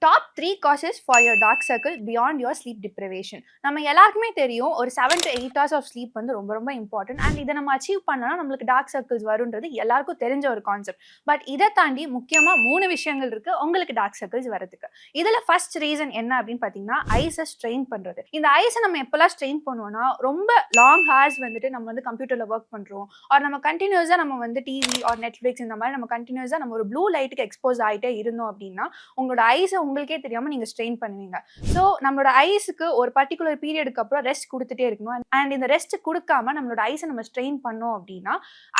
Top 3 causes for your dark circle beyond your sleep deprivation. நம்ம எல்லாருக்குமே தெரியும் ஒரு 7 to 8 hours ஆஃப் ஸ்லீப் வந்து ரொம்ப ரொம்ப இம்பார்ட்டன்ட். அண்ட் இதை நம்ம அச்சீவ் பண்ணலாம் நம்மளுக்கு டார்க் சர்க்கிள்ஸ் வருன்றது எல்லாருக்கும் தெரிஞ்ச ஒரு கான்செப்ட். பட் இதை தாண்டி முக்கியமாக 3 விஷயங்கள் இருக்கு உங்களுக்கு டார்க் சர்க்கிள்ஸ் வரதுக்கு. இதில் ஃபர்ஸ்ட் ரீசன் என்ன அப்படின்னு பார்த்தீங்கன்னா ஐஸை ஸ்ட்ரெயின் பண்ணுறது. இந்த ஐஸை நம்ம எப்பெல்லாம் ஸ்ட்ரெயின் பண்ணுவோம்னா ரொம்ப லாங் ஹார்ஸ் வந்துட்டு நம்ம வந்து கம்ப்யூட்டரில் ஒர்க் பண்ணுறோம் ஆர் நம்ம கண்டினியூஸாக நம்ம வந்து டிவி ஆர் நெட்ஃப்ளிக்ஸ் இந்த மாதிரி நம்ம கண்டினியூஸாக நம்ம ஒரு ப்ளூ லைட்டுக்கு எக்ஸ்போஸ் ஆகிட்டே இருந்தோம் அப்படின்னா உங்களோட ஐஸை உங்களுக்கே தெரியாம நீங்க ஸ்ட்ரெயின் பண்ணுவீங்க. ஸோ நம்மளோட ஐஸுக்கு ஒரு பர்டிகுலர் பீரியடுக்கு அப்புறம் ரெஸ்ட் கொடுத்துட்டே இருக்கணும். அண்ட் இந்த ரெஸ்ட் கொடுக்காம நம்மளோட ஐஸை நம்ம ஸ்ட்ரெயின் பண்ணோம் அப்படின்னா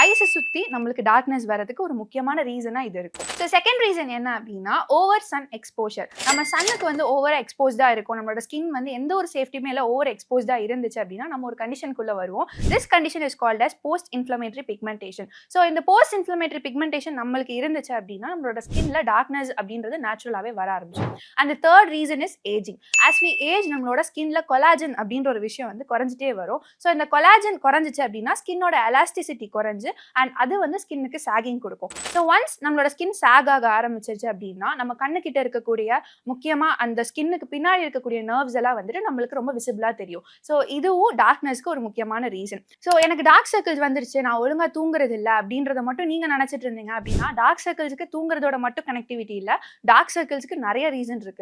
ஐஸை சுற்றி நம்மளுக்கு டார்க்னஸ் வரதுக்கு ஒரு முக்கியமான ரீசனாக இது இருக்கும். ஸோ செகண்ட் ரீசன் என்ன அப்படின்னா ஓவர் சன் எக்ஸ்போஷர். நம்ம சன்னுக்கு வந்து ஓவர் எக்ஸ்போஸ்டா இருக்கும். நம்மளோட ஸ்கின் வந்து எந்த ஒரு சேஃப்டியுமே இல்லை ஓவர் எக்ஸ்போஸ்டா இருந்துச்சு அப்படின்னா நம்ம ஒரு கண்டிஷனுக்குள்ள வருவோம். This condition is called as post inflammatory pigmentation. So இந்த போஸ்ட் இன்ஃப்ளமேட்டரி பிக்மெண்டேஷன் நம்மளுக்கு இருந்துச்சு அப்படின்னா நம்மளோட ஸ்கின்ல டார்க்னஸ் அப்படின்றது நேச்சுரலாகவே வர ஆரம்பிச்சு. And the third reason is aging. As we age நம்மளோட ஸ்கின்ல கொலாஜன் அப்படின்ற ஒரு விஷயம் வந்து குறைஞ்சிட்டே வரும். ஸோ இந்த கொலாஜன் குறைஞ்சிச்சு அப்படின்னா ஸ்கின்னோட எலாஸ்டிசிட்டி குறைஞ்சு அண்ட் அது வந்து ஸ்கின்னுக்கு சாகிங் கொடுக்கும். ஸோ ஒன்ஸ் நம்மளோட ஸ்கின் சாக் ஆக ஆரம்பிச்சிருச்சு அப்படின்னா நம்ம கண்ணுக்கிட்ட இருக்கக்கூடிய முக்கியமாக அந்த ஸ்கின்னுக்கு பின்னாடி இருக்கக்கூடிய நர்வ்ஸ் எல்லாம் வந்துட்டு நம்மளுக்கு ரொம்ப விசிபிளாக தெரியும். ஸோ இதுவும் டார்க்னஸ்க்கு ஒரு முக்கியமான ரீசன். ஸோ எனக்கு டார்க் சர்க்கிள்ஸ் வந்துருச்சு நான் ஒழுங்காக தூங்குறது இல்லை அப்படின்றத மட்டும் நீங்கள் நினச்சிட்டு இருந்தீங்க அப்படின்னா டார்க் சர்க்கிள்ஸுக்கு தூங்குறதோட மட்டும் கனெக்டிவிட்டி இல்லை, டார்க் சர்க்கிள்ஸ்க்கு நிறைய ரீசன் இருக்கு.